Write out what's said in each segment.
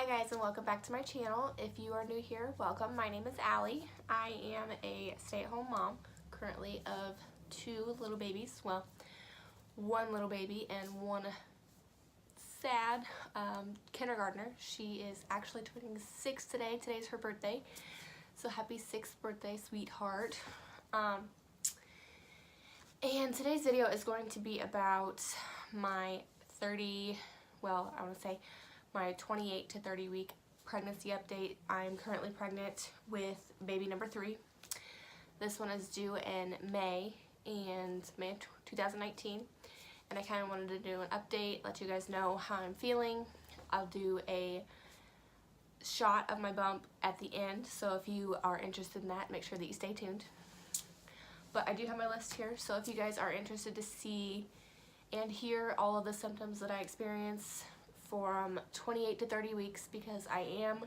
Hi guys, and welcome back to my channel. If you are new here, welcome. My name is Allie. I am a stay-at-home mom currently of two little babies. Well, one little baby and one sad kindergartner. She is actually turning 6 today. Today's her birthday. So happy 6th birthday, sweetheart. And today's video is going to be about my my 28 to 30 week pregnancy update. I'm currently pregnant with baby number 3. This one is due in May of 2019. And I kind of wanted to do an update, let you guys know how I'm feeling. I'll do a shot of my bump at the end, so if you are interested in that, make sure that you stay tuned. But I do have my list here, so if you guys are interested to see and hear all of the symptoms that I experience from 28 to 30 weeks, because I am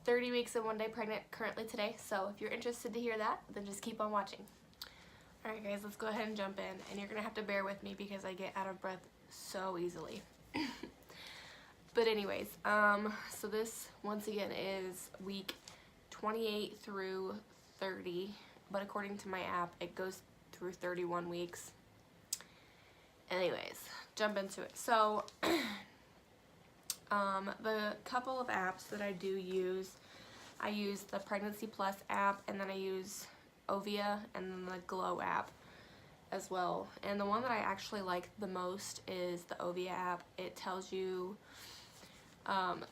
30 weeks and 1 day pregnant currently today, so if you're interested to hear that, then just keep on watching. Alright guys, let's go ahead and jump in, and you're going to have to bear with me because I get out of breath so easily. But anyways, so this once again is week 28 through 30, but according to my app, it goes through 31 weeks. Anyways, jump into it. So, the couple of apps that I do use, I use the Pregnancy Plus app, and then I use Ovia, and then the Glow app as well. And the one that I actually like the most is the Ovia app. It tells you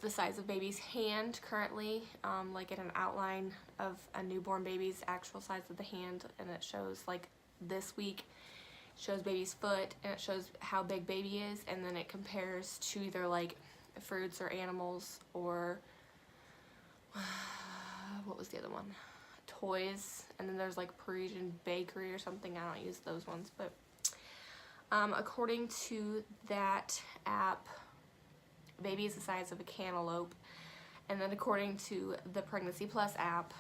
the size of baby's hand currently, like in an outline of a newborn baby's actual size of the hand, and it shows like this week, shows baby's foot, and it shows how big baby is, and then it compares to either like fruits or animals or what was the other one? Toys, and then there's like Parisian bakery or something. I don't use those ones, but according to that app, baby is the size of a cantaloupe, and then according to the Pregnancy Plus app,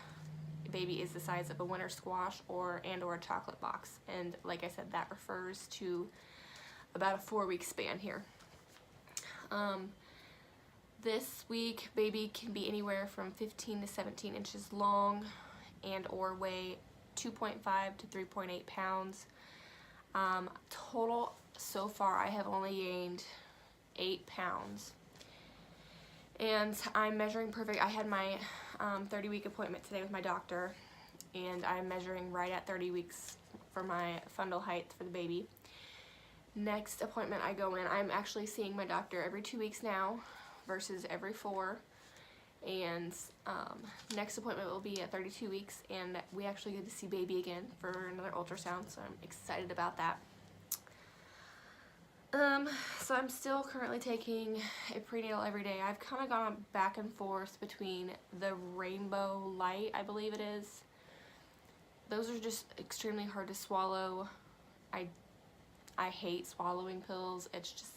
baby is the size of a winter squash or a chocolate box. And like I said, that refers to about a 4-week span here. This week, baby can be anywhere from 15 to 17 inches long and or weigh 2.5 to 3.8 pounds. Total so far, I have only gained 8 pounds. And I'm measuring perfect. I had my 30-week appointment today with my doctor, and I'm measuring right at 30 weeks for my fundal height for the baby. Next appointment I go in, I'm actually seeing my doctor every 2 weeks now versus every 4. And next appointment will be at 32 weeks, and we actually get to see baby again for another ultrasound, so I'm excited about that. So I'm still currently taking a prenatal every day. I've kind of gone back and forth between the Rainbow Light, I believe it is. Those are just extremely hard to swallow. I hate swallowing pills. It just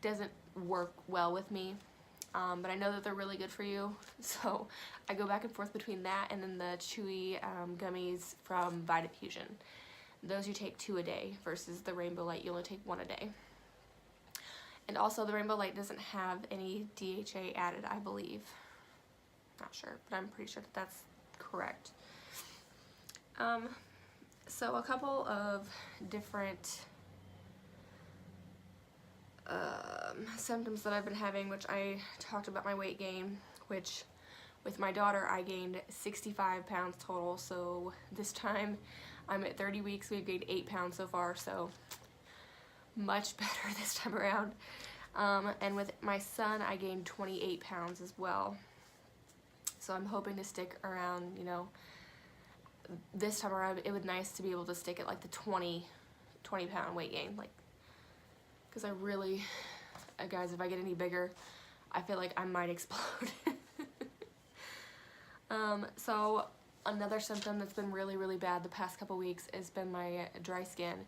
doesn't work well with me. But I know that they're really good for you, so I go back and forth between that and then the chewy gummies from Vitafusion. Those you take 2 a day versus the Rainbow Light, you only take 1 a day. And also the Rainbow Light doesn't have any DHA added, I believe. Not sure, but I'm pretty sure that that's correct. So a couple of different symptoms that I've been having, which I talked about my weight gain, which with my daughter I gained 65 pounds total, so this time I'm at 30 weeks, we've gained 8 pounds so far, so much better this time around. And with my son, I gained 28 pounds as well. So I'm hoping to stick around, you know, this time around, it would be nice to be able to stick at like the 20 pound weight gain, like, because I really, guys, if I get any bigger, I feel like I might explode. So another symptom that's been really, really bad the past couple weeks has been my dry skin.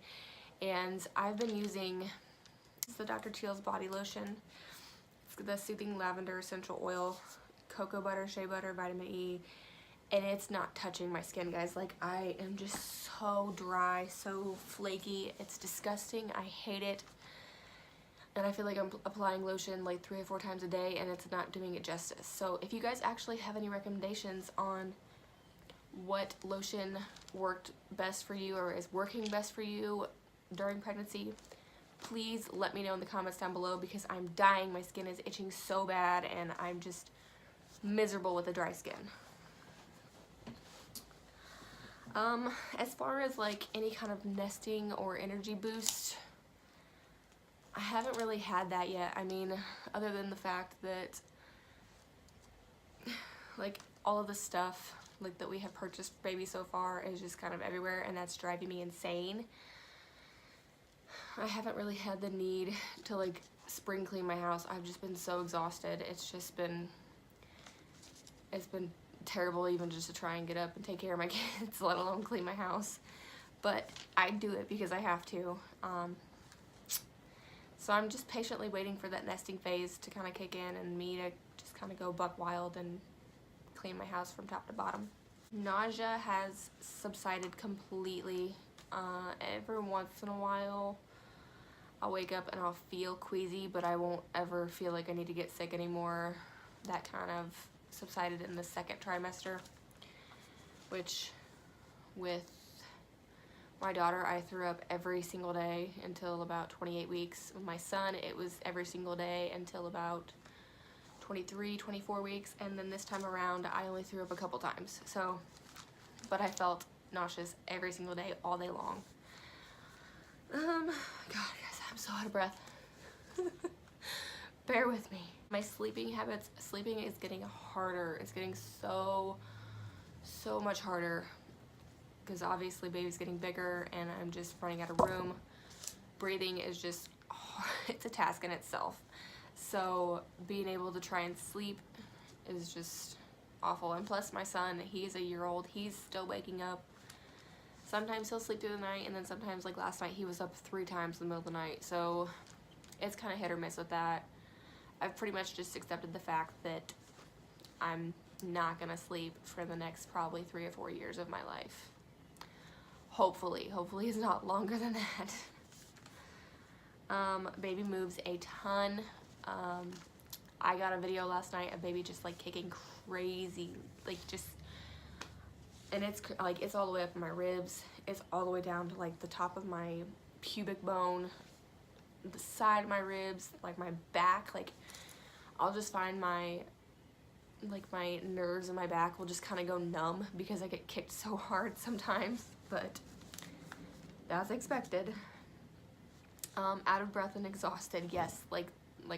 And I've been using the Dr. Teal's body lotion. It's the Soothing Lavender Essential Oil, Cocoa Butter, Shea Butter, Vitamin E. And it's not touching my skin, guys. Like, I am just so dry, so flaky. It's disgusting. I hate it. and I feel like I'm applying lotion like 3 or 4 times a day, and it's not doing it justice. So if you guys actually have any recommendations on what lotion worked best for you or is working best for you during pregnancy, please let me know in the comments down below, because I'm dying. My skin is itching so bad, and I'm just miserable with the dry skin. As far as like any kind of nesting or energy boost, I haven't really had that yet. I mean, other than the fact that like all of the stuff like that we have purchased for baby so far is just kind of everywhere, and that's driving me insane. I haven't really had the need to like spring clean my house. I've just been so exhausted. It's been terrible even just to try and get up and take care of my kids, let alone clean my house. But I do it because I have to. So I'm just patiently waiting for that nesting phase to kind of kick in and me to just kind of go buck wild and clean my house from top to bottom. Nausea has subsided completely. Every once in a while I'll wake up and I'll feel queasy, but I won't ever feel like I need to get sick anymore. That kind of subsided in the 2nd trimester, which with my daughter I threw up every single day until about 28 weeks. With my son it was every single day until about 23, 24 weeks, and then this time around I only threw up a couple times. So, but I felt nauseous every single day, all day long. God, guys, I'm so out of breath. Bear with me. My sleeping habits, sleeping is getting harder. It's getting so much harder, because obviously baby's getting bigger and I'm just running out of room. Breathing is just, it's a task in itself. So being able to try and sleep is just awful. And plus my son, he's a year old, he's still waking up. Sometimes he'll sleep through the night, and then sometimes, like last night, he was up 3 times in the middle of the night. So it's kind of hit or miss with that. I've pretty much just accepted the fact that I'm not gonna sleep for the next probably 3 or 4 years of my life. Hopefully it's not longer than that. Baby moves a ton. I got a video last night of baby just like kicking crazy, like just, and it's like, it's all the way up in my ribs. It's all the way down to like the top of my pubic bone, the side of my ribs, like my back. Like I'll just find my nerves in my back will just kind of go numb because I get kicked so hard sometimes, but that's expected. Out of breath and exhausted, yes, like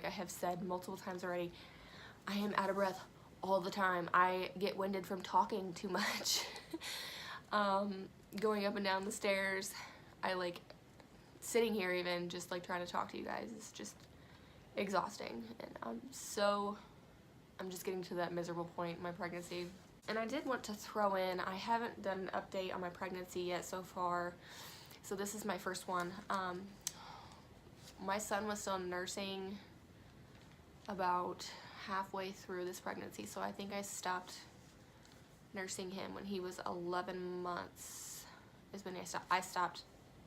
I have said multiple times already, I am out of breath all the time. I get winded from talking too much. Going up and down the stairs, I like sitting here even just like trying to talk to you guys is just exhausting, and I'm just getting to that miserable point in my pregnancy. And I did want to throw in, I haven't done an update on my pregnancy yet so far, so this is my first one. My son was still nursing about halfway through this pregnancy, so I think I stopped nursing him when he was 11 months is when I stopped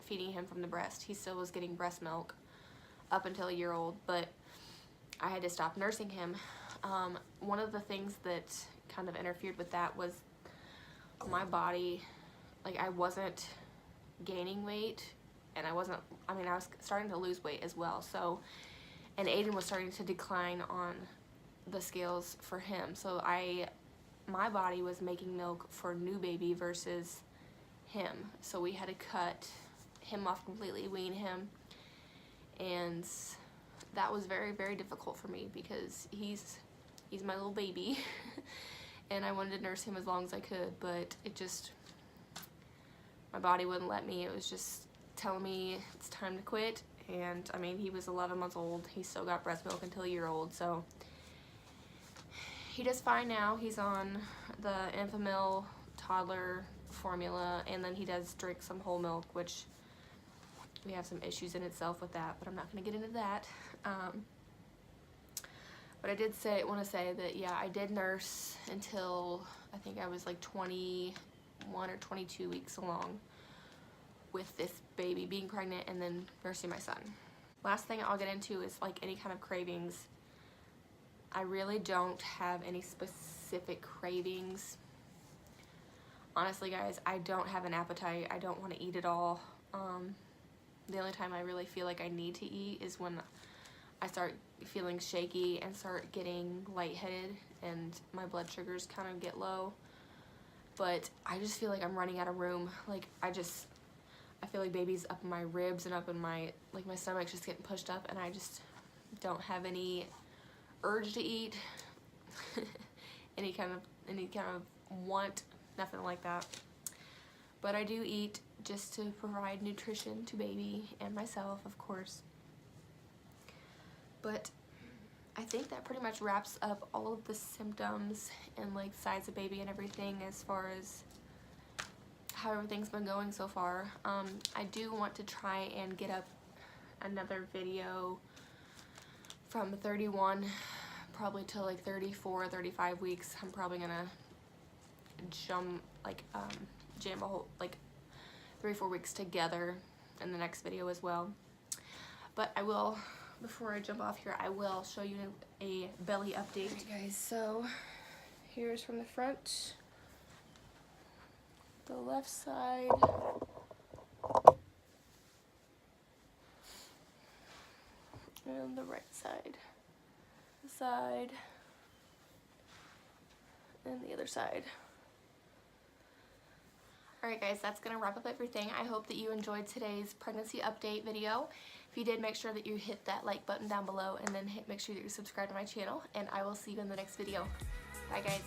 feeding him from the breast. He still was getting breast milk up until a year old, but I had to stop nursing him. One of the things that kind of interfered with that was my body, like I wasn't gaining weight, and I was starting to lose weight as well. So, and Aiden was starting to decline on the scales for him. So my body was making milk for new baby versus him. So we had to cut him off completely, wean him, and that was very, very difficult for me because he's my little baby and I wanted to nurse him as long as I could, but it just, my body wouldn't let me. It was just telling me it's time to quit. And I mean, he was 11 months old. He still got breast milk until a year old, so he does fine now. He's on the Enfamil toddler formula, and then he does drink some whole milk, which we have some issues in itself with that, but I'm not going to get into that. But I did want to say that, yeah, I did nurse until I think I was like 21 or 22 weeks along with this baby, being pregnant and then nursing my son. last thing I'll get into is like any kind of cravings. I really don't have any specific cravings. Honestly, guys, I don't have an appetite. I don't want to eat at all. The only time I really feel like I need to eat is when I start feeling shaky and start getting lightheaded and my blood sugars kind of get low. But I just feel like I'm running out of room. Like I feel like baby's up in my ribs and up in my, like my stomach's just getting pushed up, and I just don't have any urge to eat. any kind of want, nothing like that. But I do eat just to provide nutrition to baby and myself, of course. But I think that pretty much wraps up all of the symptoms and like size of baby and everything as far as how everything's been going so far. I do want to try and get up another video from 31 probably to like 34, 35 weeks. I'm probably gonna jam a whole like 3-4 weeks together in the next video as well. But I will, before I jump off here, I will show you a belly update. Alright guys, so here's from the front, the left side, and the right side, and the other side. Alright guys, that's going to wrap up everything. I hope that you enjoyed today's pregnancy update video. If you did, make sure that you hit that like button down below, and then make sure that you subscribe to my channel, and I will see you in the next video. Bye guys.